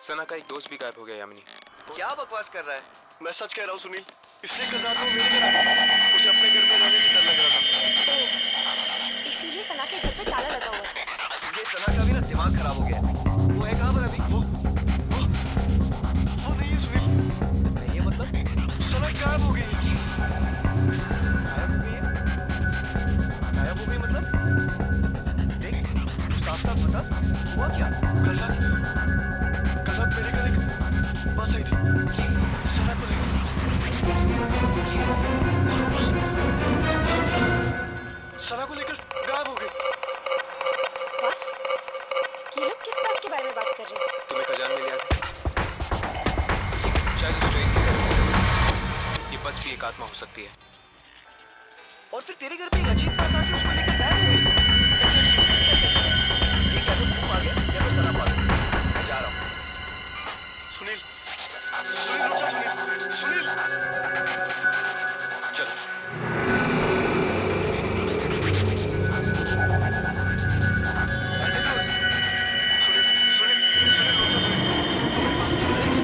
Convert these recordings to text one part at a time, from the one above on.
सना का एक दोस्त भी गायब हो गया यामिनी। क्या बकवास कर रहा है? मैं सच कह रहा हूँ सुनील, इसलिए कल रात को मेरे घर उसे अपने घर में रहने से डर लग रहा था। इसीलिए सना के घर पे ताला लगा हुआ था। ये सना का भी ना दिमाग खराब हो गया। वो है कहाँ पर अभी? वो नहीं है सुनील। नहीं है मतलब? सना गायब हो गई। गायब हो गई है? गायब हो गई मतलब? देख, तू साफ साफ बता, हुआ क्या? कल रात मेरे घर एक बस आई थी सना को लेकर। और वो बस सना को लेकर गायब हो गई। बस ये लोग किस बात के बारे में बात कर रहे हैं? तुम्हें खजान मिल गया था शायद उस ट्रेन की तरफ। ये बस भी एक आत्मा हो सकती है। और फिर तेरे घर पे एक अजीब बस आके उसको लेकर गायब हो गई। ये क्या तो तू आ गया या तो सना पागल? मैं जा रहा हूँ। सुनील रुक जा सुनील। चलो। Sunday close. सुनील रुक जा सुनील।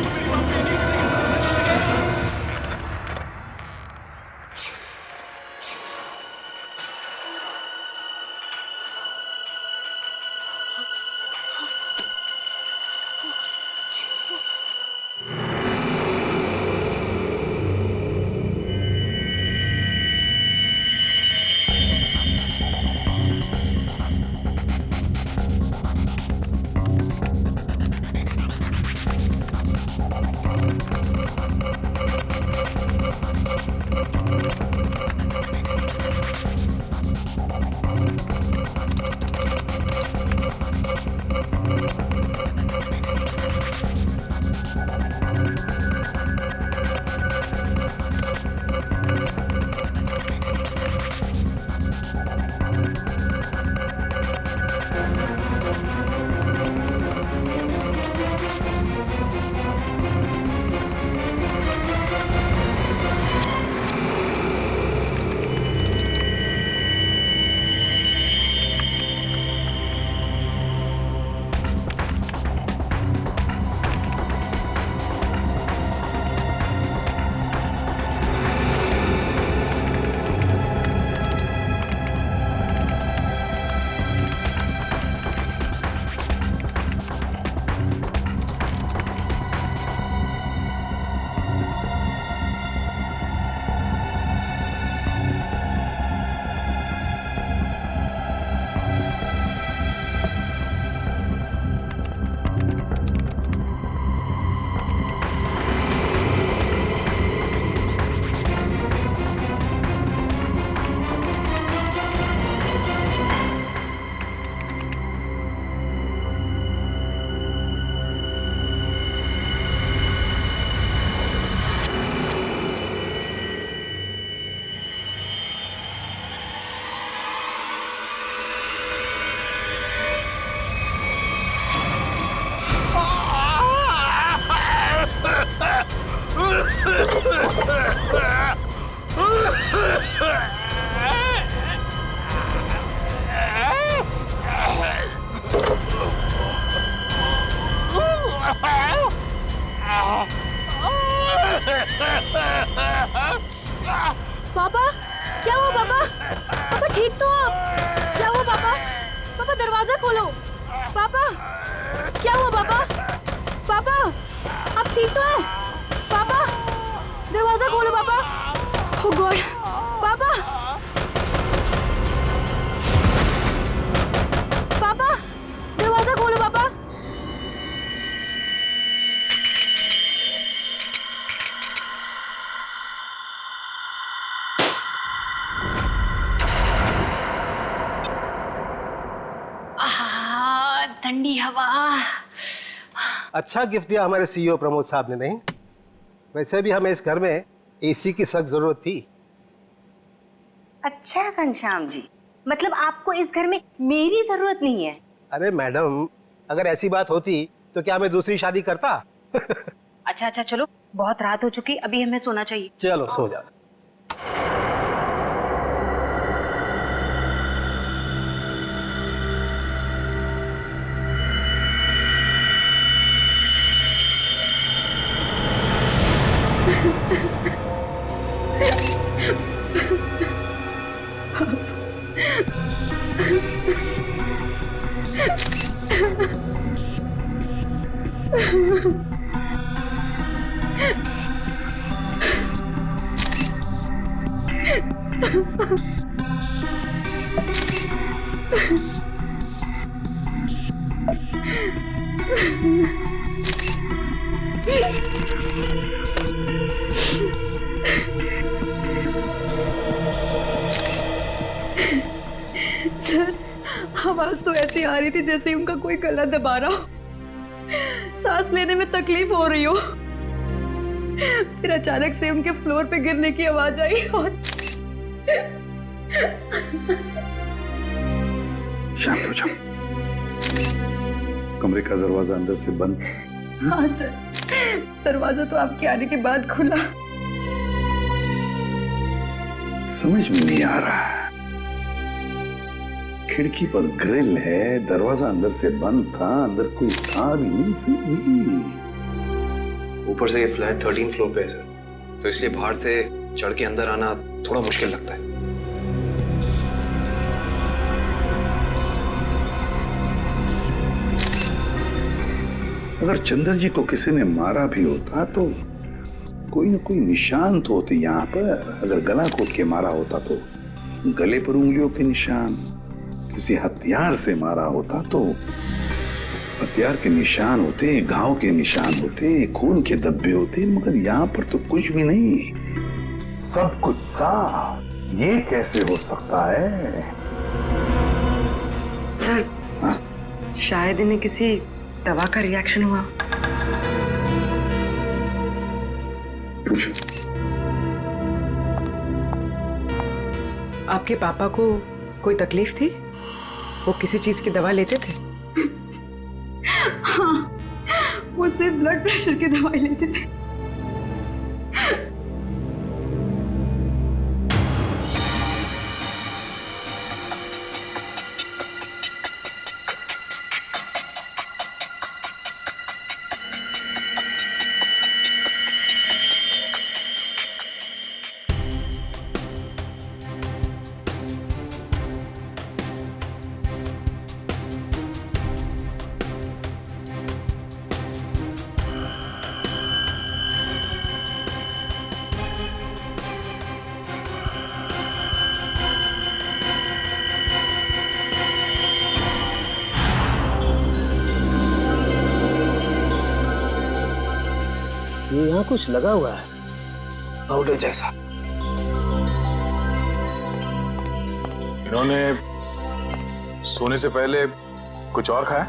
तू मेरी बात पे नहीं करेगा। मैं तुझसे कैसे पापा क्या हुआ पापा? पापा ठीक तो हो? क्या हुआ पापा? पापा दरवाजा खोलो। पापा क्या हुआ पापा? पापा आप ठीक तो हैं? पापा दरवाजा खोलो पापा। ओह गॉड पापा। पापा दरवाजा खोलो पापा। ठंडी हवा। अच्छा गिफ्ट दिया हमारे सीईओ प्रमोद साहब ने। नहीं वैसे भी हमें इस घर में एसी की सख्त जरूरत थी। अच्छा घनश्याम जी, मतलब आपको इस घर में मेरी जरूरत नहीं है? अरे मैडम, अगर ऐसी बात होती तो क्या मैं दूसरी शादी करता? अच्छा अच्छा चलो, बहुत रात हो चुकी, अभी हमें सोना चाहिए। चलो सो जाओ। सर, आवाज तो ऐसी आ रही थी जैसे उनका कोई गला दबा रहा हो, सांस लेने में तकलीफ हो रही हो। फिर अचानक से उनके फ्लोर पे गिरने की आवाज आई और शांत हो जाओ। कमरे का दरवाजा अंदर से बंद। हाँ सर, दरवाजा तो आपके आने के बाद खुला। समझ में नहीं आ रहा है, खिड़की पर ग्रिल है, दरवाजा अंदर से बंद था, अंदर कोई था भी नहीं, फिर भी। ऊपर से ये फ्लैट 13 फ्लोर पे है सर, तो इसलिए बाहर से चढ़ के अंदर आना थोड़ा मुश्किल लगता है। अगर चंद्र जी को किसी ने मारा भी होता तो कोई न कोई निशान तो होते यहाँ पर। अगर गला घोट के मारा होता तो गले पर उंगलियों के निशान, किसी हथियार से मारा होता तो हथियार के निशान होते, घाव के निशान होते, खून के धब्बे होते, मगर यहाँ पर तो कुछ भी नहीं, सब कुछ साफ। ये कैसे हो सकता है? सर, हाँ? शायद इन्हें किसी दवा का रिएक्शन हुआ। पूछो। आपके पापा को कोई तकलीफ थी? वो किसी चीज की दवा लेते थे? हाँ, वो सिर्फ ब्लड प्रेशर की दवाई लेते थे। ये यहाँ कुछ लगा हुआ है, पाउडर जैसा। इन्होंने सोने से पहले कुछ और खाया?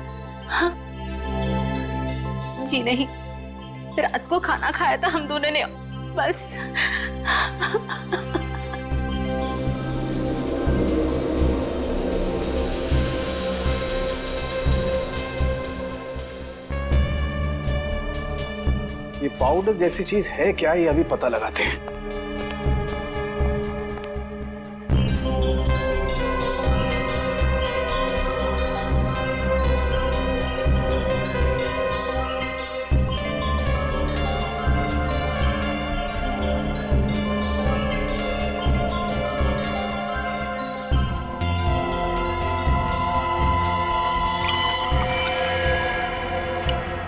हाँ। जी नहीं, रात को खाना खाया था हम दोनों ने, बस। ये पाउडर जैसी चीज है क्या, ये अभी पता लगाते हैं।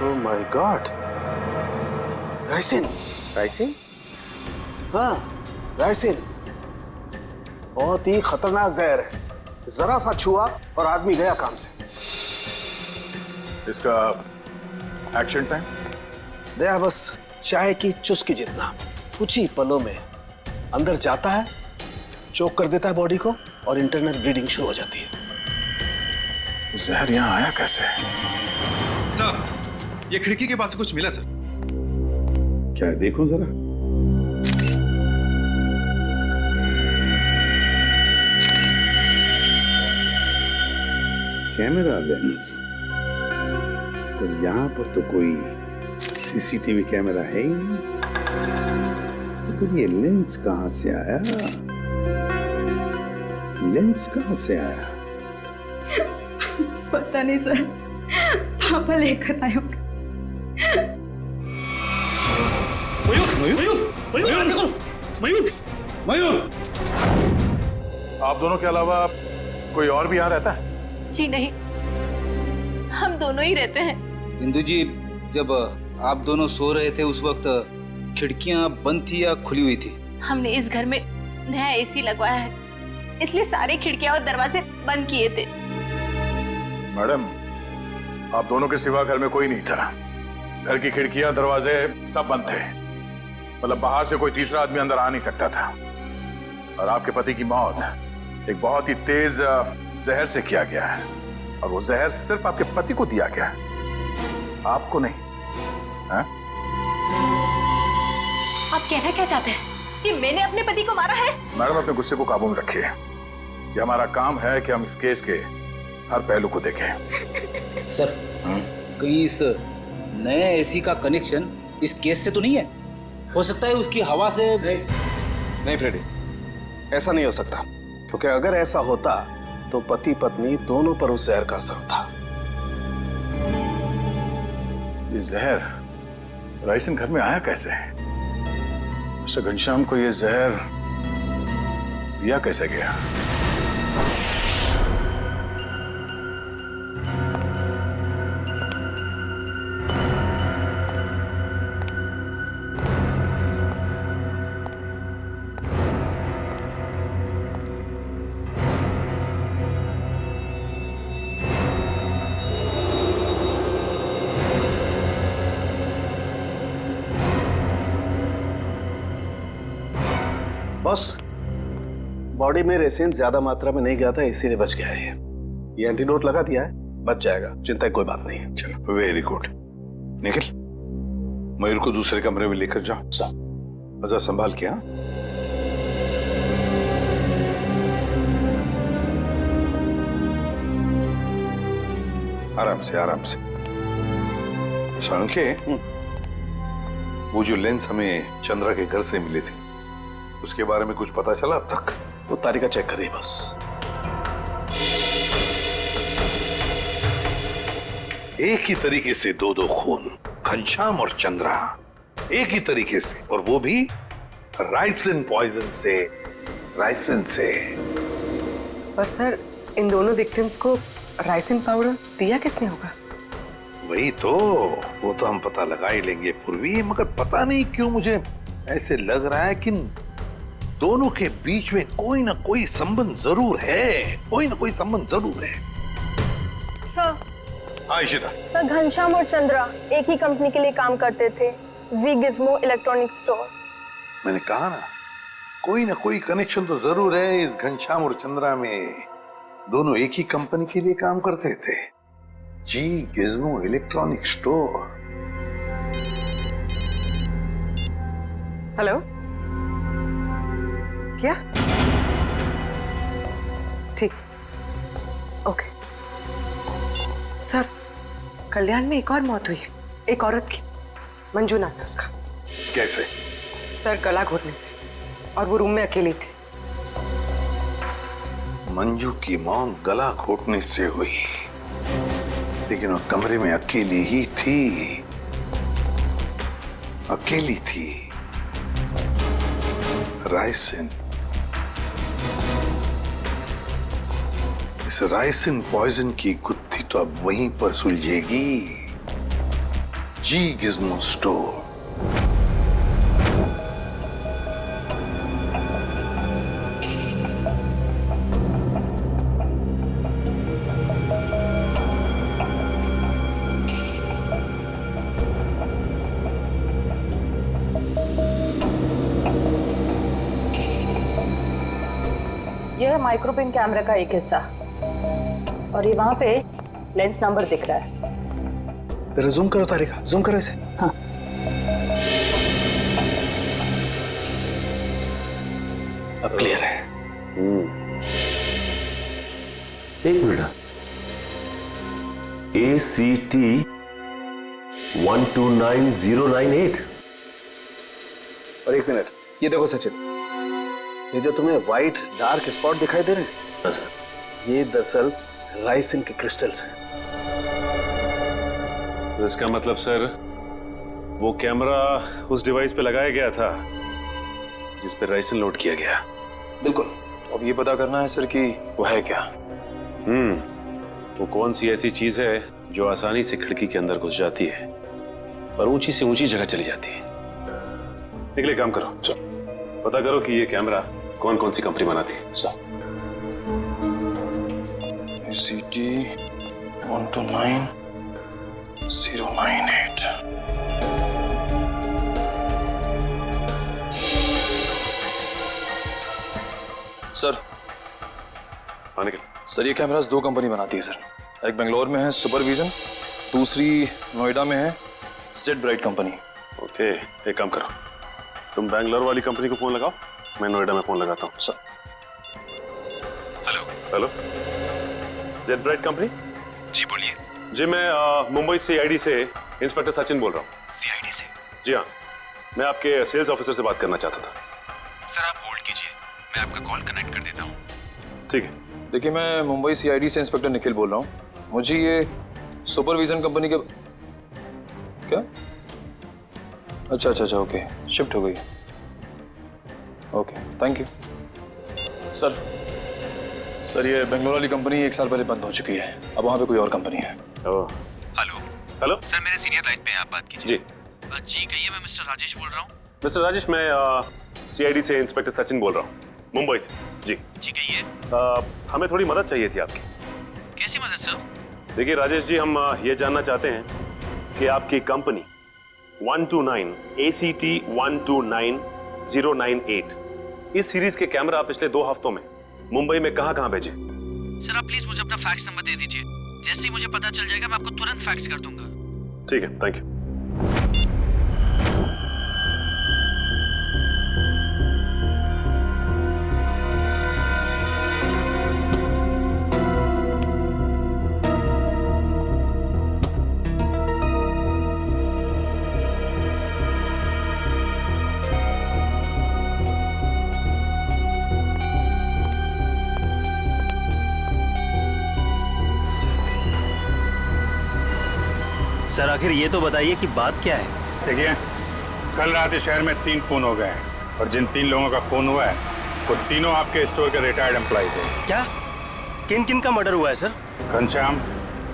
Oh my God, ricin. Ricin? हाँ, राइसिन बहुत ही खतरनाक जहर है। जरा सा छुआ और आदमी गया काम से। इसका एक्शन टाइम? दया बस चाय की चुस्की जितना, कुछ ही पलों में अंदर जाता है, चोक कर देता है बॉडी को और इंटरनल ब्लीडिंग शुरू हो जाती है। जहर यहाँ आया कैसे? सर, ये खिड़की के पास से कुछ मिला सर। क्या है, देखो जरा। कैमरा लेंस, पर यहाँ पर तो कोई सीसीटीवी कैमरा है ही नहीं, तो फिर ये लेंस कहाँ से आया? लेंस कहाँ से आया? पता नहीं सर, पापा लेकर आए होंगे। मयूर, मयूर, मयूर, मयूर, आप दोनों के अलावा कोई और भी यहाँ रहता है? जी नहीं, हम दोनों ही रहते हैं। इंदु जी, जब आप दोनों सो रहे थे उस वक्त खिड़कियां बंद थी या खुली हुई थी? हमने इस घर में नया एसी लगवाया है, इसलिए सारे खिड़कियां और दरवाजे बंद किए थे। मैडम, आप दोनों के सिवा घर में कोई नहीं था। घर की खिड़कियां दरवाजे सब बंद थे। मतलब बाहर से कोई तीसरा आदमी अंदर आ नहीं सकता था। और आपके पति की मौत एक बहुत ही तेज जहर से किया गया है, और वो जहर सिर्फ आपके पति को दिया गया है, आपको नहीं। हाँ? आप कहना क्या चाहते हैं कि मैंने अपने पति को मारा है? मैडम, अपने गुस्से को काबू में रखिए। ये हमारा काम है कि हम इस केस के हर पहलू को देखें। सर, कहीं इस नए एसी का कनेक्शन इस केस से तो नहीं है? हो सकता है उसकी हवा से। नहीं फ्रेडी, ऐसा नहीं हो सकता, क्योंकि अगर ऐसा होता तो पति पत्नी दोनों पर उस जहर का असर होता। ये जहर राइसन घर में आया कैसे? मिस्टर घनश्याम को ये जहर दिया कैसे गया? बॉस, बॉडी में रेसिन ज्यादा मात्रा में नहीं गया था, इसीलिए बच गया है। ये एंटीडोट लगा दिया है, बच जाएगा, चिंता की कोई बात नहीं है। चलो, वेरी गुड। निखिल, मयूर को दूसरे कमरे में लेकर जाओ। अच्छा, संभाल के। हाँ, आराम से, आराम से। सोनके, वो जो लेंस हमें चंद्रा के घर से मिले थे, उसके बारे में कुछ पता चला अब तक? वो तारिका चेक करिए बस। एक ही तरीके से दो खून, घनश्याम और चंद्रा, एक ही तरीके से, और वो भी राइसिन पॉइजन से। राइसिन से। पर सर, इन दोनों विक्टिम्स को राइसिन पाउडर दिया किसने होगा? वही तो, वो तो हम पता लगा ही लेंगे पूर्वी, मगर पता नहीं क्यों मुझे ऐसे लग रहा है कि दोनों के बीच में कोई ना कोई संबंध जरूर है, कोई ना कोई संबंध जरूर है। सर, हाँ इशिता। सर, घनश्याम और चंद्रा एक ही कंपनी के लिए काम करते थे, जी गिज़्मो इलेक्ट्रॉनिक स्टोर। मैंने कहा ना कोई कनेक्शन तो जरूर है इस घनश्याम और चंद्रा में। दोनों एक ही कंपनी के लिए काम करते थे, जी गिज़्मो इलेक्ट्रॉनिक स्टोर। हेलो, क्या? ठीक, ओके। सर, कल्याण में एक और मौत हुई है, एक औरत की। मंजू नाम है उसका। कैसे? सर, गला घोटने से, और वो रूम में अकेली थी। मंजू की मौत गला घोटने से हुई, लेकिन वो कमरे में अकेली ही थी, अकेली थी। राइसिन, इस राइसिन पॉइजन की गुत्थी तो अब वहीं पर सुलझेगी, जी गिज़्मो स्टोर। यह है माइक्रोपिन कैमरा का एक हिस्सा, और ये वहां पे लेंस नंबर दिख रहा है। जरा जूम करो तारिका, जूम करो इसे। हाँ। अब क्लियर है। एक मिनट, ACT 129098। और एक मिनट, ये देखो सचिन, ये जो तुम्हें व्हाइट डार्क स्पॉट दिखाई दे रहे हैं, हाँ सर। ये दरअसल राइसिन के क्रिस्टल्स हैं। तो इसका मतलब सर, वो कैमरा उस डिवाइस पे लगाया गया था जिस पर राइसन लोड किया गया। बिल्कुल। अब ये पता करना है सर कि वो है क्या। वो कौन सी ऐसी चीज है जो आसानी से खिड़की के अंदर घुस जाती है और ऊंची से ऊंची जगह चली जाती है। निकले, काम करो, पता करो कि ये कैमरा कौन कौन सी कंपनी बनाती है। ACT 129098। सर सर ये कैमरास 2 कंपनी बनाती है सर। एक बेंगलोर में है सुपरविजन, दूसरी नोएडा में है जेड ब्राइट कंपनी। ओके, एक काम करो, तुम बैंगलोर वाली कंपनी को फोन लगाओ, मैं नोएडा में फोन लगाता हूँ। Sir. Hello, Z Bright company? जी बोलिए। जी मैं मुंबई CID से इंस्पेक्टर सचिन बोल रहा हूँ। CID से? जी हाँ, मैं आपके सेल्स ऑफिसर से बात करना चाहता था। सर आप होल्ड कीजिए, मैं आपका कॉल कनेक्ट कर देता हूँ। ठीक है। देखिए मैं मुंबई CID से इंस्पेक्टर निखिल बोल रहा हूँ। मुझे ये सुपरविजन कंपनी के क्या? अच्छा ओके, शिफ्ट हो गई। Okay, thank you. सर ये बेंगलोर वाली कंपनी 1 साल पहले बंद हो चुकी है, अब वहाँ पे कोई और कंपनी है। ओह, हेलो सर मेरे सीनियर लाइन पे हैं, आप बात कीजिए। जी जी कहिए, मैं मिस्टर राजेश बोल रहा हूँ। मिस्टर राजेश, मैं CID से इंस्पेक्टर सचिन बोल रहा हूँ, मुंबई से। जी कहिए। हमें थोड़ी मदद चाहिए थी आपकी। कैसी मदद सर? देखिए राजेश जी, हम ये जानना चाहते हैं कि आपकी कंपनी 129 ACT 129098 इस सीरीज के कैमरा पिछले 2 हफ्तों में मुंबई में कहां भेजे? सर आप प्लीज मुझे अपना फैक्स नंबर दे दीजिए, जैसे ही मुझे पता चल जाएगा मैं आपको तुरंत फैक्स कर दूंगा। ठीक है, थैंक यू। सर आखिर ये तो बताइए कि बात क्या है? देखिए, कल रात इस शहर में 3 खून हो गए हैं और जिन 3 लोगों का खून हुआ है वो तीनों आपके स्टोर के रिटायर्ड एम्प्लॉय थे। क्या? किन किन का मर्डर हुआ है सर? घनश्याम,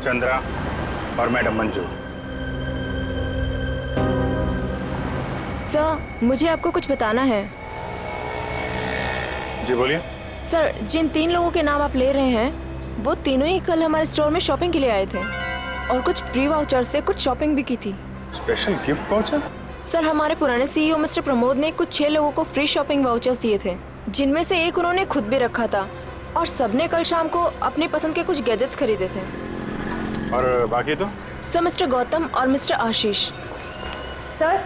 चंद्रा और मैडम मंजू। सर मुझे आपको कुछ बताना है। जी बोलिए। सर जिन 3 लोगों के नाम आप ले रहे हैं वो तीनों ही कल हमारे स्टोर में शॉपिंग के लिए आए थे और कुछ फ्री वाउचर से कुछ शॉपिंग भी की थी। Special gift voucher? सर हमारे पुराने CEO मिस्टर प्रमोद ने कुछ 6 लोगों को फ्री शॉपिंग वाउचर्स दिए थे, जिनमें से एक उन्होंने खुद भी रखा था और सबने कल शाम को अपनी पसंद के कुछ गैजेट्स खरीदे थे। और बाकी तो? सर मिस्टर गौतम और मिस्टर आशीष। सर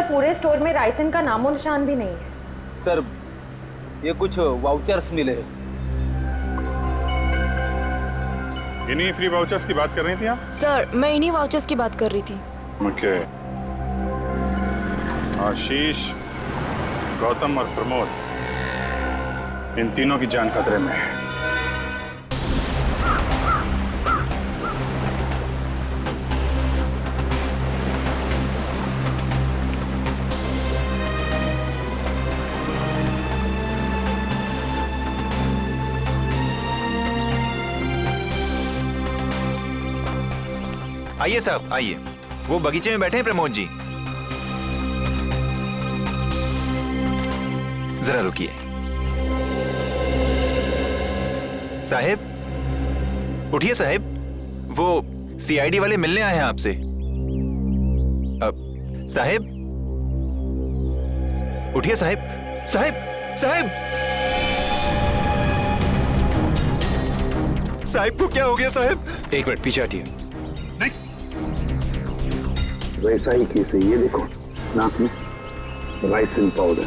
पूरे स्टोर में राइसन का नामो निशान भी नहीं है। सर ये कुछ वाउचर्स मिले। इन्हीं फ्री वाउचर्स की बात कर रही थी आप? सर मैं इन्हीं वाउचर्स की बात कर रही थी। ओके। आशीष, गौतम और प्रमोद, इन तीनों की जान खतरे में है। आइए साहब आइए, वो बगीचे में बैठे हैं प्रमोद जी। जरा रुकिए। साहेब उठिए साहेब, वो CID वाले मिलने आए हैं आपसे। साहेब उठिए साहेब। साहेब साहेब साहेब को क्या हो गया साहेब? 1 मिनट पीछे हटिए। वैसा ही केस है, ये देखो नाक में राइसिन पाउडर।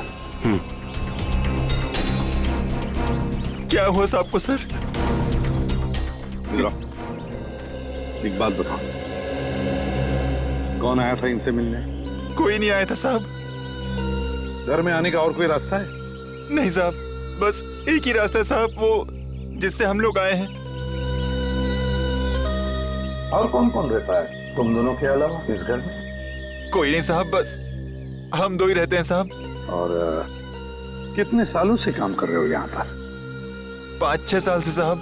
क्या हुआ साहब को सर? एक बात बताओ, कौन आया था इनसे मिलने? कोई नहीं आया था साहब। घर में आने का और कोई रास्ता है? नहीं साहब, बस एक ही रास्ता है साहब, वो जिससे हम लोग आए हैं। और कौन कौन रहता है तुम दोनों के अलावा इस घर में? कोई नहीं साहब, बस हम दो ही रहते हैं साहब। और कितने सालों से काम कर रहे हो यहाँ पर? 5-6 साल से साहब।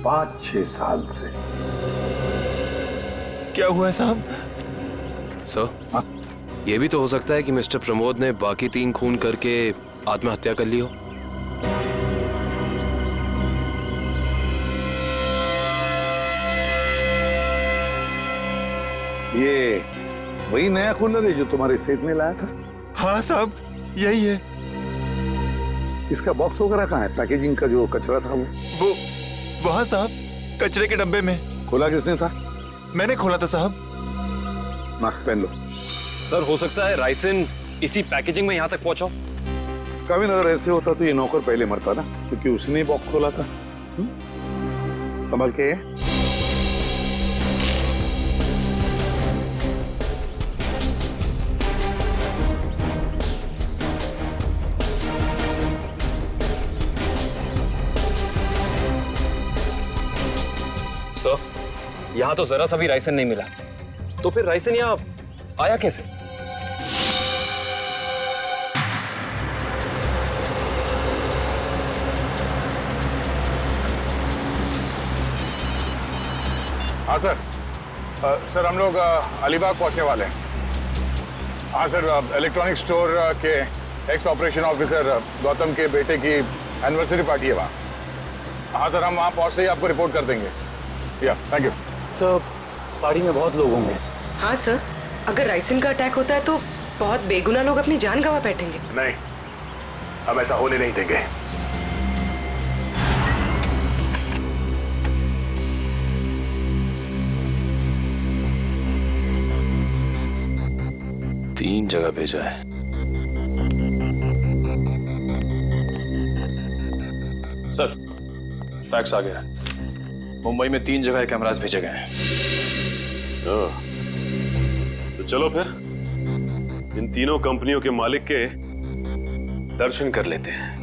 5-6 साल से? क्या हुआ है साहब? सर, ये भी तो हो सकता है कि मिस्टर प्रमोद ने बाकी 3 खून करके आत्महत्या कर ली हो। ये वही नया कूलर है जो तुम्हारे सेठ ने लाया था? हाँ साहब, यही है। इसका बॉक्स वगैरह कहाँ है? पैकेजिंग का जो कचरा था वो वहाँ साहब, कचरे के डब्बे में। खोला किसने था? मैंने खोला था साहब। मास्क पहन लो। सर, हो सकता है राइसन इसी पैकेजिंग में यहाँ तक पहुंचा। कविन, अगर ऐसे होता तो ये नौकर पहले मरता ना, क्योंकि उसने बॉक्स खोला था। संभल के। सर, यहाँ तो जरा सा भी राइसन नहीं मिला, तो फिर राइसन यहाँ आया कैसे? हाँ सर। सर, हम लोग अलीबाग पहुंचने वाले हैं। हाँ सर, इलेक्ट्रॉनिक स्टोर के एक्स ऑपरेशन ऑफिसर गौतम के बेटे की एनिवर्सरी पार्टी है वहाँ। हाँ सर, हम वहाँ पहुँचते ही आपको रिपोर्ट कर देंगे। या थैंक यू सर। पार्टी में बहुत लोग होंगे। हाँ सर, अगर राइसन का अटैक होता है तो बहुत बेगुनाह लोग अपनी जान गंवा बैठेंगे। नहीं, हम ऐसा होने नहीं देंगे। तीन जगह भेजा है। सर, फैक्स आ गया। मुंबई में 3 जगह कैमरास भेजे गए हैं। तो चलो फिर इन तीनों कंपनियों के मालिक के दर्शन कर लेते हैं।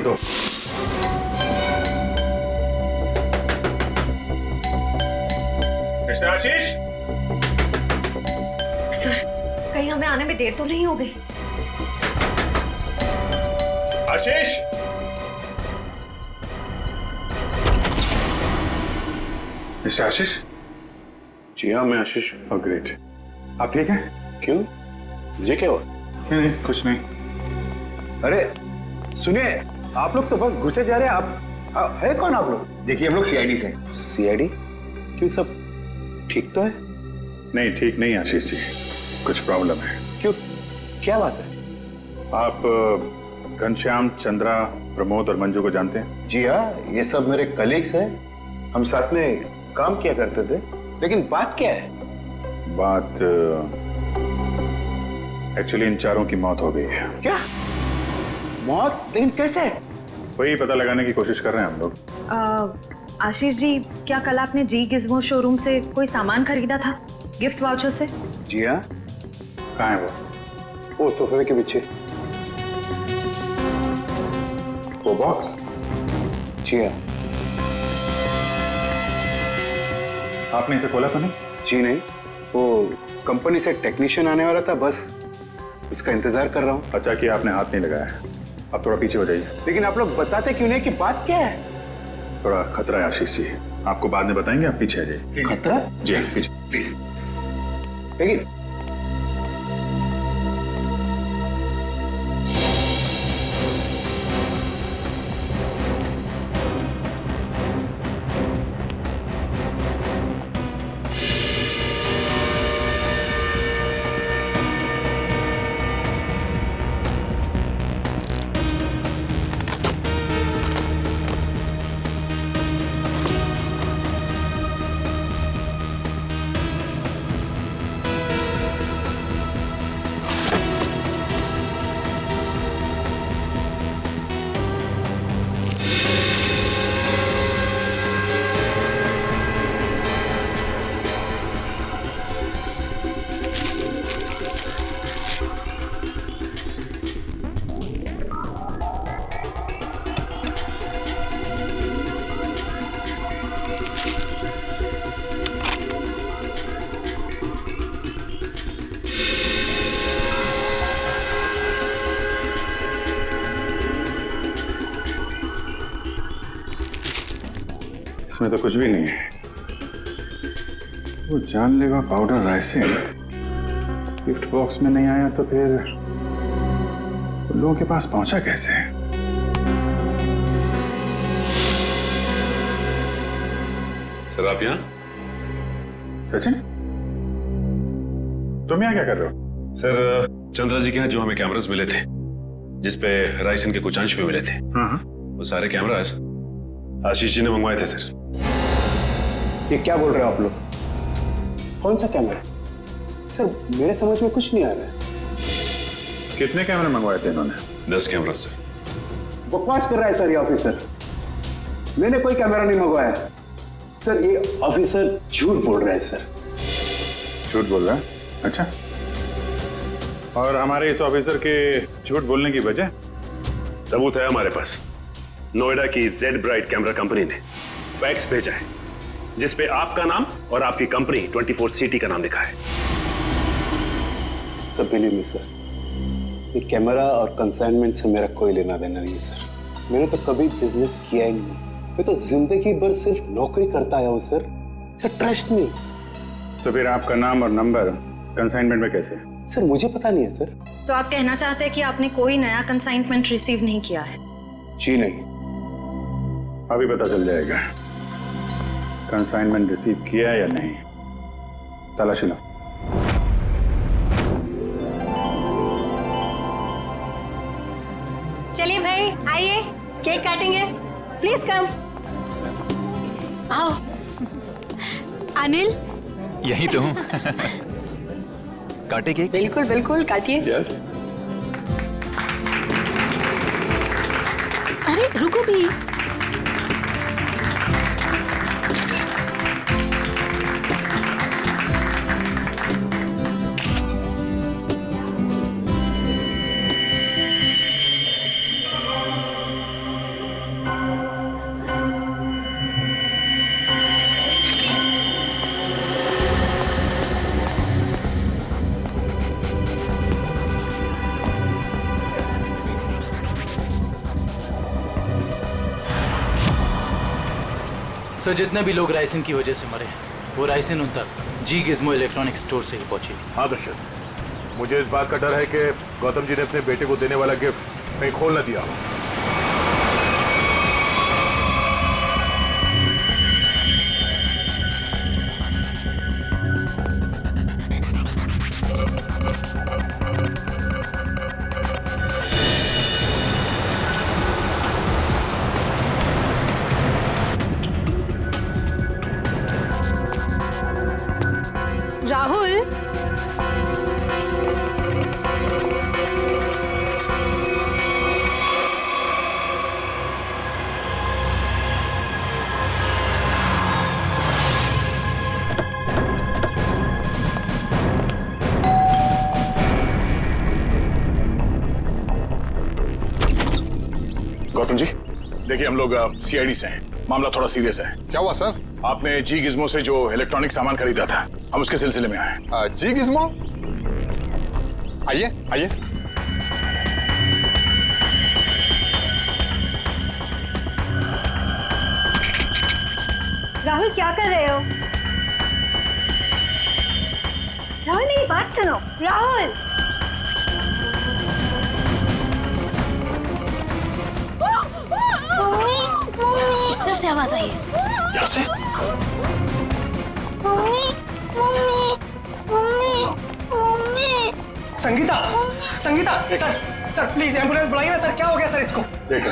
तो मिस्टर आशीष, सर, कहीं हमें आने में देर तो नहीं हो गई? आशीष, मिस्टर आशीष। जी हाँ, मैं आशीष। ग्रेट। आप ठीक हैं? क्यों, मुझे क्या हुआ? नहीं, कुछ नहीं। अरे सुनिए, आप लोग तो बस घुसे जा रहे हैं। आप है कौन आप लोग? देखिए, हम लोग सीआईडी से। सीआईडी? क्यों, सब ठीक तो है? नहीं, ठीक नहीं आशीष जी, कुछ प्रॉब्लम है। क्यों, क्या बात है? आप घनश्याम, चंद्रा, प्रमोद और मंजू को जानते हैं? जी हाँ, ये सब मेरे कलीग्स हैं। हम साथ में काम किया करते थे। लेकिन बात क्या है? बात एक्चुअली इन चारों की मौत हो गई है। क्या मौत? लेकिन कैसे? वही पता लगाने की कोशिश कर रहे हैं हम लोग। आशीष जी, क्या कल आपने जी गिज़्मो शोरूम से कोई सामान खरीदा था गिफ्ट वाउचर से? जी हाँ। कहाँ है वो सोफे के पीछे। वो बॉक्स? जी हाँ। आपने इसे खोला तो नहीं? जी नहीं, वो कंपनी से टेक्नीशियन आने वाला था, बस इसका इंतजार कर रहा हूँ। अच्छा कि आपने हाथ नहीं लगाया। आप थोड़ा पीछे हो जाइए। लेकिन आप लोग बताते क्यों नहीं कि बात क्या है? थोड़ा खतरा है आशीष जी, आपको बाद में बताएंगे, आप पीछे आ जाइए। खतरा? जी पीछे प्लीज। लेकिन इसमें तो कुछ भी नहीं है। वो जानलेवा पाउडर राइसिन गिफ्ट बॉक्स में नहीं आया तो फिर उन लोगों के पास पहुंचा कैसे? सर आप यहाँ? सचिन, तुम यहाँ क्या कर रहे हो? सर चंद्रा जी के यहाँ जो हमें कैमरास मिले थे जिसपे राइसन के कुछ अंश भी मिले थे, वो सारे कैमरास आशीष जी ने मंगवाए थे सर। ये क्या बोल रहे हो आप लोग? कौन सा कैमरा? सर मेरे समझ में कुछ नहीं आ रहा है। कितने कैमरे मंगवाए थे इन्होंने? 10 कैमरा सर। बकवास कर रहा है सर ये ऑफिसर। मैंने कोई कैमरा नहीं मंगवाया सर। ये ऑफिसर झूठ बोल रहा है सर। झूठ बोल रहा है? अच्छा, और हमारे इस ऑफिसर के झूठ बोलने की वजह? सबूत है हमारे पास। नोएडा की जेड ब्राइट कैमरा कंपनी ने फैक्स भेजा है जिसपे आपका नाम और आपकी कंपनी 24 सिटी का नाम लिखा है। सर बिलीव मी सर, ये कैमरा और कंसाइनमेंट से मेरा कोई लेना देना नहीं सर। मैंने तो कभी बिजनेस किया ही नहीं। मैं तो जिंदगी भर सिर्फ नौकरी करता आया हूँ सर। Sir trust me. तो फिर आपका नाम और नंबर कंसाइनमेंट में कैसे? सर मुझे पता नहीं है सर। तो आप कहना चाहते हैं कि आपने कोई नया कंसाइनमेंट रिसीव नहीं किया है? जी नहीं। अभी पता चल जाएगा कंसाइनमेंट रिसीव किया है या नहीं। तलाशी लो। चलिए भाई आइए, केक काटेंगे। Please come. आओ। अनिल, यही तो हूँ। काटे केक? बिल्कुल बिल्कुल काटिए। यस। अरे रुको भी। सर जितने भी लोग राइसिन की वजह से मरे वो राइसिन उन तक जी गिज़्मो इलेक्ट्रॉनिक स्टोर से ही पहुंची थी। हाँ दर्शक, मुझे इस बात का डर है कि गौतम जी ने अपने बेटे को देने वाला गिफ्ट कहीं खोल न दिया। राहुल, गौतम जी देखिए, हम लोग सीआईडी से हैं। मामला थोड़ा सीरियस है। क्या हुआ सर? आपने जी गिज़्मो से जो इलेक्ट्रॉनिक सामान खरीदा था, हम उसके सिलसिले में आए। जी गिज़्मो? आइए आइए। राहुल क्या कर रहे हो? राहुल मेरी बात सुनो। राहुल इस तरफ से आवाज आई है। यहाँ से? Sangeeta, Sangeeta, sir please ambulance बुलाइए ना सर। क्या हो गया सर इसको? देखो,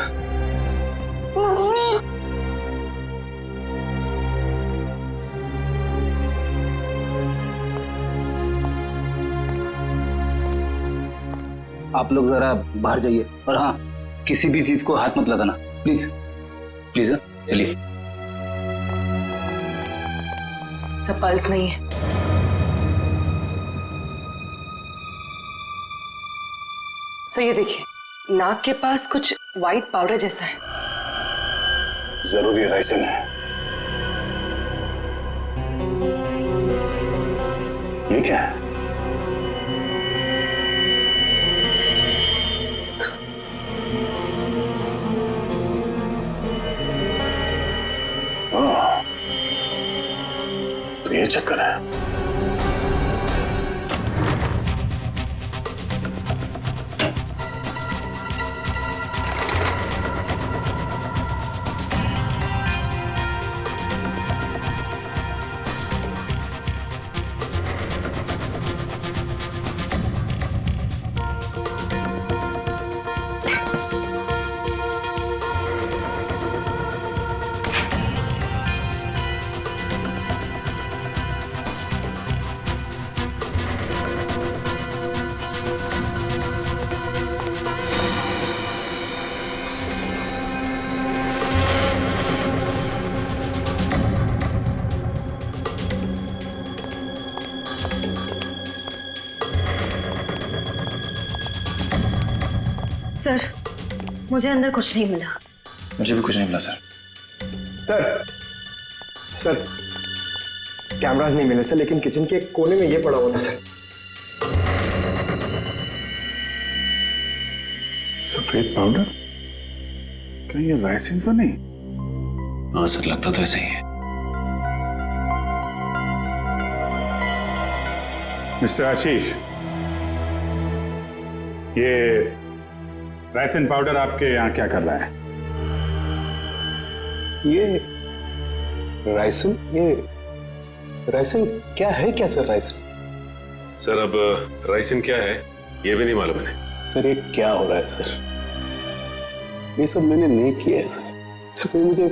आप लोग जरा बाहर जाइए और हाँ, किसी भी चीज को हाथ मत लगाना प्लीज प्लीज। चलिए। सब पल्स नहीं है। सर ये देखिए, नाक के पास कुछ वाइट पाउडर जैसा है। जरूरी राइसिन है। ये क्या है? ओह, तो ये चक्कर है। सर, मुझे अंदर कुछ नहीं मिला। मुझे भी कुछ नहीं मिला सर। सर कैमरास नहीं मिले सर, लेकिन किचन के कोने में ये पड़ा हुआ था सर। सफेद पाउडर? कहीं ये राइसिन तो नहीं? हाँ सर, लगता तो ऐसा ही है। मिस्टर आशीष, ये राइसिन पाउडर आपके यहाँ क्या कर रहा है? ये राइसिन क्या है? क्या सर राइसिन? सर अब राइसिन क्या है ये भी नहीं मालूम है। सर ये क्या हो रहा है सर? ये सब मैंने नहीं किया है सर। कोई मुझे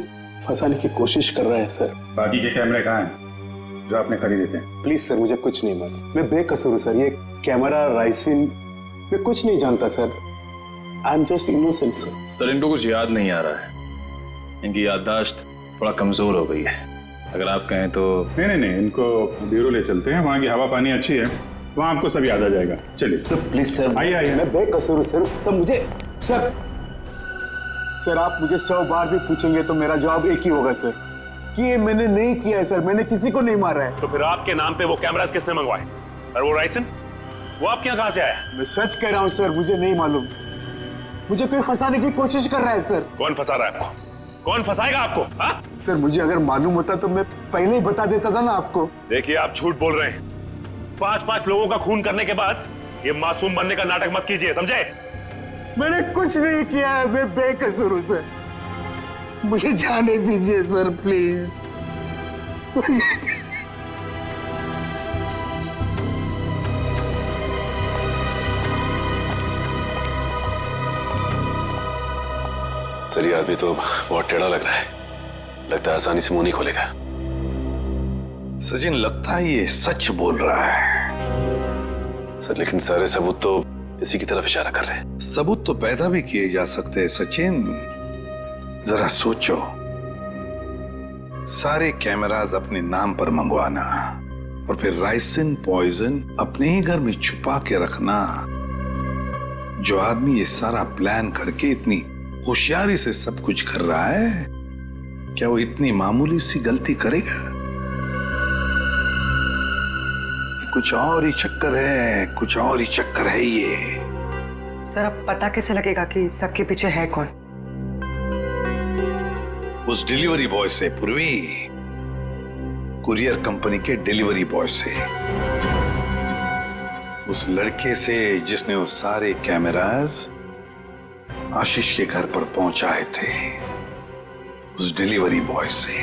फंसाने की कोशिश कर रहा है सर। बाकी के कैमरे कहाँ हैं जो आपने खरीदे थे? प्लीज सर, मुझे कुछ नहीं मालूम। मैं बेकसूर हूँ सर। ये कैमरा, राइसिन, मैं कुछ नहीं जानता sir. I am just innocent sir. Sir इनको कुछ याद नहीं आ रहा है, इनकी याददाश्त थोड़ा कमजोर हो गई है। अगर आप कहें तो नहीं, इनको ब्यूरो ले चलते हैं, वहाँ की हवा पानी अच्छी है, वहाँ आपको सब याद आ जाएगा। चलिए सर प्लीज सर, आइए। मैं बेकसूर हूँ सर। सर मुझे सर आप मुझे 100 बार भी पूछेंगे तो मेरा जवाब एक ही होगा सर, कि ये मैंने नहीं किया है सर। मैंने किसी को नहीं मारा है। तो फिर आपके नाम पे वो कैमरास किसने मंगवाए? और वो राइसिन वो आपके यहाँ कहाँ से आया? मैं सच कह रहा हूँ सर, मुझे नहीं मालूम। मुझे कोई फंसाने की कोशिश कर रहा है सर। कौन फंसा रहा है आपको? कौन फंसाएगा आपको? हाँ? सर मुझे अगर मालूम होता तो मैं पहले ही बता देता था ना आपको। देखिए आप झूठ बोल रहे हैं। 5-5 लोगों का खून करने के बाद ये मासूम बनने का नाटक मत कीजिए, समझे? मैंने कुछ नहीं किया है, मैं बेकसूर हूं सर। मुझे जाने दीजिए सर प्लीज। सर ये आदमी तो बहुत टेढ़ा लग रहा है, लगता है आसानी से मुंह नहीं खोलेगा। सचिन, लगता है ये सच बोल रहा है। सर लेकिन सारे सबूत तो इसी की तरफ इशारा कर रहे हैं। सबूत तो पैदा भी किए जा सकते हैं सचिन। जरा सोचो, सारे कैमरास अपने नाम पर मंगवाना और फिर राइसिन पॉइजन अपने ही घर में छुपा के रखना। जो आदमी ये सारा प्लान करके इतनी होशियारी से सब कुछ कर रहा है, क्या वो इतनी मामूली सी गलती करेगा? कुछ और ही चक्कर है, कुछ और ही चक्कर है ये। सर अब पता कैसे लगेगा कि सबके पीछे है कौन? उस डिलीवरी बॉय से पूर्वी, कुरियर कंपनी के डिलीवरी बॉय से, उस लड़के से जिसने वो सारे कैमरास आशीष के घर पर पहुंचाए थे, उस डिलीवरी बॉय से।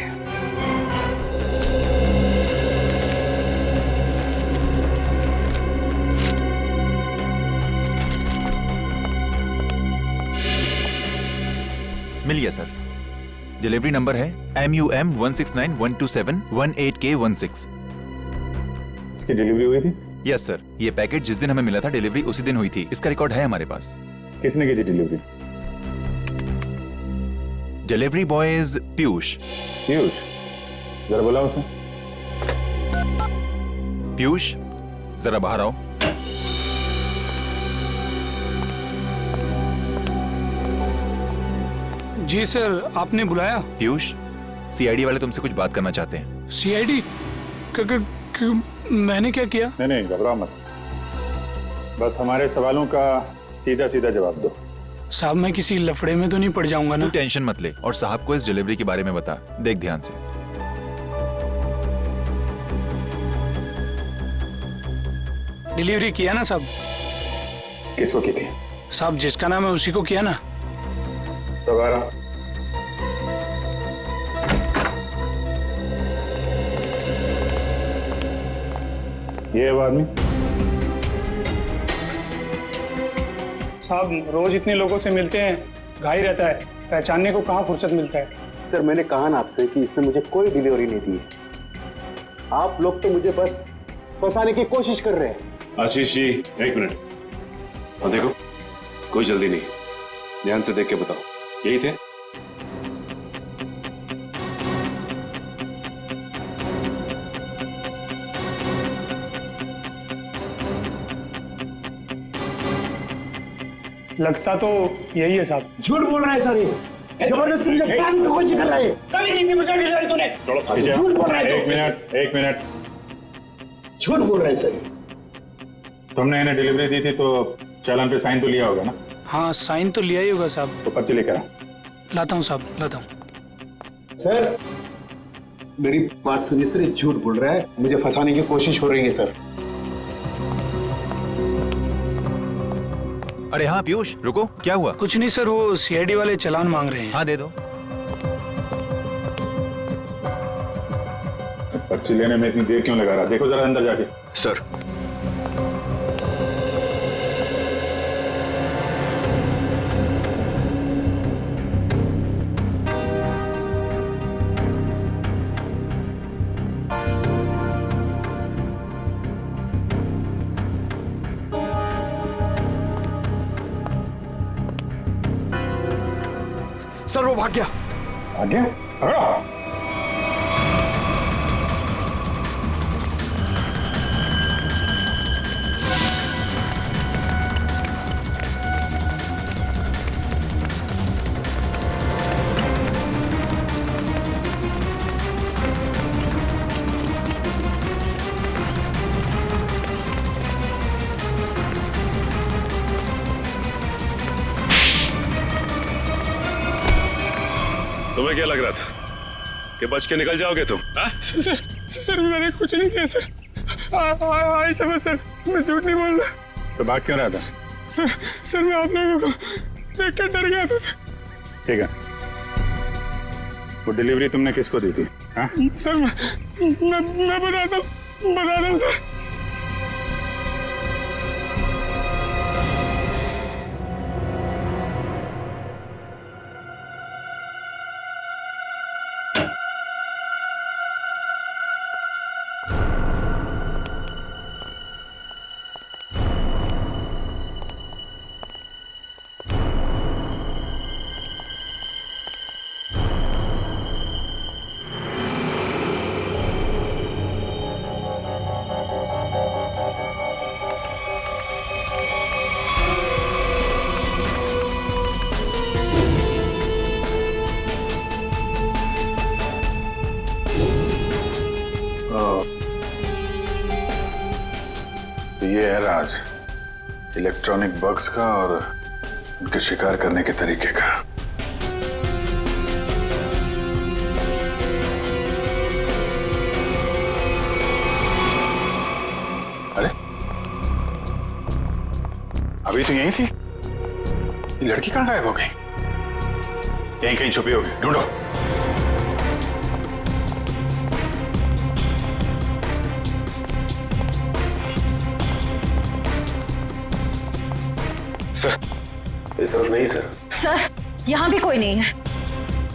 मिल गया सर। डिलीवरी नंबर है MUM 169127128K16। इसकी डिलीवरी हुई थी? Yes sir. ये पैकेट जिस दिन हमें मिला था डिलीवरी उसी दिन हुई थी। इसका रिकॉर्ड है हमारे पास। किसने की थी delivery? Delivery boys Piyush. Piyush, जरा बुलाओ उसे। पीयूष जरा बाहर आओ। जी सर, आपने बुलाया? पीयूष, CID वाले तुमसे कुछ बात करना चाहते हैं। CID? मैंने क्या किया? नहीं घबराओ मत, बस हमारे सवालों का सीधा सीधा जवाब दो। साहब मैं किसी लफड़े में तो नहीं पड़ जाऊंगा ना? तू टेंशन मत ले और साहब को इस डिलीवरी के बारे में बता। देख ध्यान से। डिलीवरी किया ना साहब? किसको की थी? साहब जिसका नाम है उसी को किया ना। सवारा ये है आदमी। साहब रोज इतने लोगों से मिलते हैं, घाई रहता है, पहचानने को कहाँ फुर्सत मिलता है। सर मैंने कहा ना आपसे कि इसने मुझे कोई डिलीवरी नहीं दी। आप लोग तो मुझे बस फंसाने की कोशिश कर रहे हैं। आशीष जी, एक मिनट। और देखो, कोई जल्दी नहीं, ध्यान से देख के बताओ, यही थे? लगता तो यही है साहब। झूठ बोल रहा है सर, ये जबरदस्ती मुझे प्लान की कोशिश कर रहा है। कभी नहीं दी मुझे डिलीवरी तूने। झूठ बोल रहा है। एक मिनट। झूठ बोल रहा है सर। तुमने इन्हें डिलीवरी दी थी तो चालान पे साइन तो लिया होगा ना? हाँ साइन तो लिया ही होगा साहब। तो पर्ची लेकर आ। लाता हूँ साहब, लाता हूँ। सर मेरी बात सुनिए सर, ये झूठ बोल रहा है, मुझे फंसाने की कोशिश हो रही है सर। अरे हाँ पीयूष, रुको, क्या हुआ? कुछ नहीं सर, वो सीआईडी वाले चालान मांग रहे हैं। हाँ दे दो। पर्ची लेने में इतनी देर क्यों लगा रहा? देखो जरा अंदर जाके। सर सर वो भाग गया। भाग गया? पकड़ो। तुम्हें क्या लग रहा था कि बच के निकल जाओगे तुम? सर मैंने कुछ नहीं किया सर। आई समझ सर, मैं झूठ नहीं बोल रहा। तो भाग क्यों रहा था? सर मैं आप लोगों को देख कर डर गया था सर। ठीक है, वो डिलीवरी तुमने किसको दी थी? हाँ? सर मैं बताता हूँ सर। ये है राज इलेक्ट्रॉनिक बग्स का और उनके शिकार करने के तरीके का। अरे अभी तो यहीं थी, ये लड़की कहां गायब हो गई? यहीं कहीं छुपी होगी, ढूंढो। सर इस तरफ नहीं सर। सर यहाँ भी कोई नहीं है।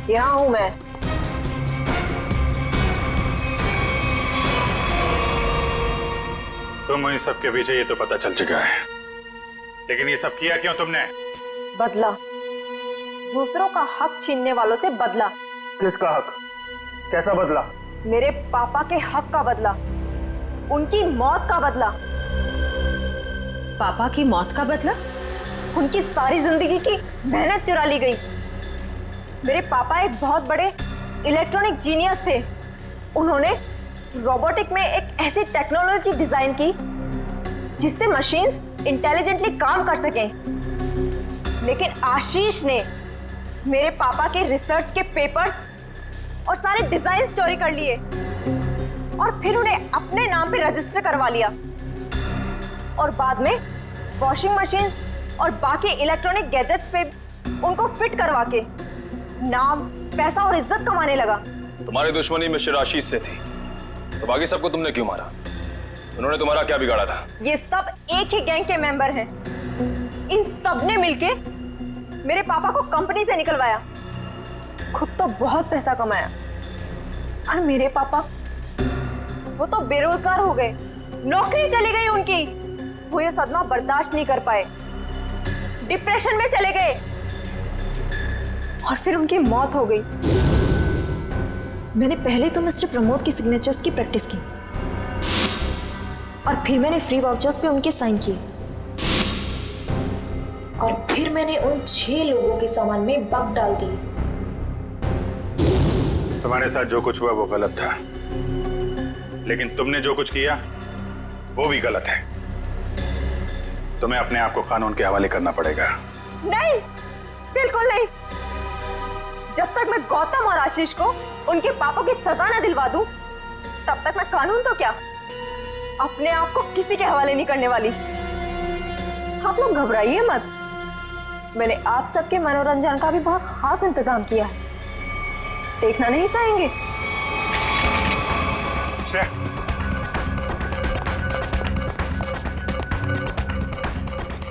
यहाँ हूं मैं। तुम इन सब के पीछे ये तो पता चल चुका है, लेकिन ये सब किया क्यों तुमने? बदला, दूसरों का हक छीनने वालों से बदला। किसका हक? कैसा बदला? मेरे पापा के हक का बदला, उनकी मौत का बदला। पापा की मौत का बदला? उनकी सारी जिंदगी की मेहनत चुरा ली गई। मेरे पापा एक बहुत बड़े इलेक्ट्रॉनिक जीनियस थे। उन्होंने रोबोटिक में एक ऐसी टेक्नोलॉजी डिजाइन की जिससे मशीन्स इंटेलिजेंटली काम कर सकें। लेकिन आशीष ने मेरे पापा के रिसर्च के पेपर्स और सारे डिजाइन चोरी कर लिए और फिर उन्हें अपने नाम पे रजिस्टर करवा लिया। और बाद में वॉशिंग मशीन्स और बाकी इलेक्ट्रॉनिक गैजेट्स पे उनको फिट करवा के नाम, पैसा और इज्जत कमाने लगा। तुम्हारी दुश्मनी मिस्टर आशीष से थी, तो बाकी सबको तुमने क्यों मारा? उन्होंने तुम्हारा क्या बिगाड़ा था? ये सब एक ही गैंग के मेंबर हैं। इन सब ने मिलके मेरे पापा को कंपनी से निकलवाया, खुद तो बहुत पैसा कमाया, पर मेरे पापा वो तो बेरोजगार हो गए, नौकरी चली गई उनकी। वो ये सदमा बर्दाश्त नहीं कर पाए, डिप्रेशन में चले गए और फिर उनकी मौत हो गई। मैंने पहले तो मिस्टर प्रमोद की सिग्नेचर्स की प्रैक्टिस की और फिर मैंने फ्री वाउचर्स पे उनके साइन किए और फिर मैंने उन 6 लोगों के सामान में बग डाल दी। तुम्हारे साथ जो कुछ हुआ वो गलत था, लेकिन तुमने जो कुछ किया वो भी गलत है। तुम्हें अपने आप को कानून के हवाले करना पड़ेगा। नहीं, बिल्कुल नहीं। जब तक मैं गौतम और आशीष को उनके पापों की सजा न दिलवा दूं, तब तक मैं कानून तो क्या, अपने आप को किसी के हवाले नहीं करने वाली। आप लोग घबराइए मत, मैंने आप सबके मनोरंजन का भी बहुत खास इंतजाम किया है। देखना नहीं चाहेंगे?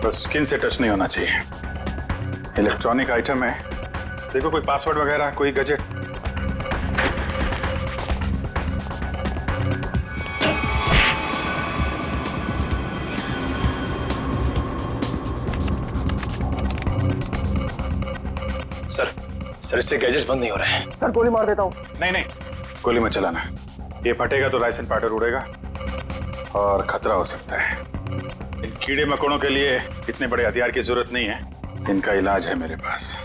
बस स्किन से टच नहीं होना चाहिए। इलेक्ट्रॉनिक आइटम है, देखो कोई पासवर्ड वगैरह, कोई गैजेट। सर इससे गैजेट्स बंद नहीं हो रहे हैं। सर गोली मार देता हूँ। नहीं नहीं, गोली मत चलाना, ये फटेगा तो लाइसेंस पाउडर उड़ेगा और खतरा हो सकता है। इन कीड़े मकोड़ों के लिए इतने बड़े हथियार की जरूरत नहीं है, इनका इलाज है मेरे पास।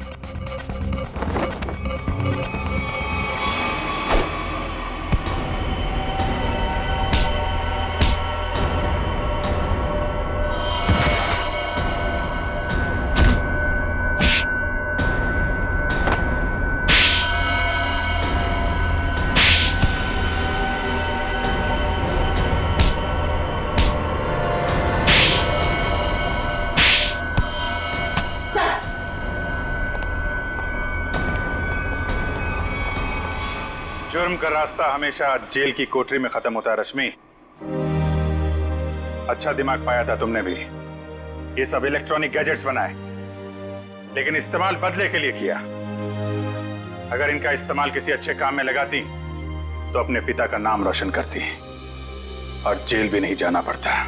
जुर्म का रास्ता हमेशा जेल की कोठरी में खत्म होता है रश्मि। अच्छा दिमाग पाया था तुमने भी। ये सब इलेक्ट्रॉनिक गैजेट्स बनाए, लेकिन इस्तेमाल बदले के लिए किया। अगर इनका इस्तेमाल किसी अच्छे काम में लगाती तो अपने पिता का नाम रोशन करती और जेल भी नहीं जाना पड़ता।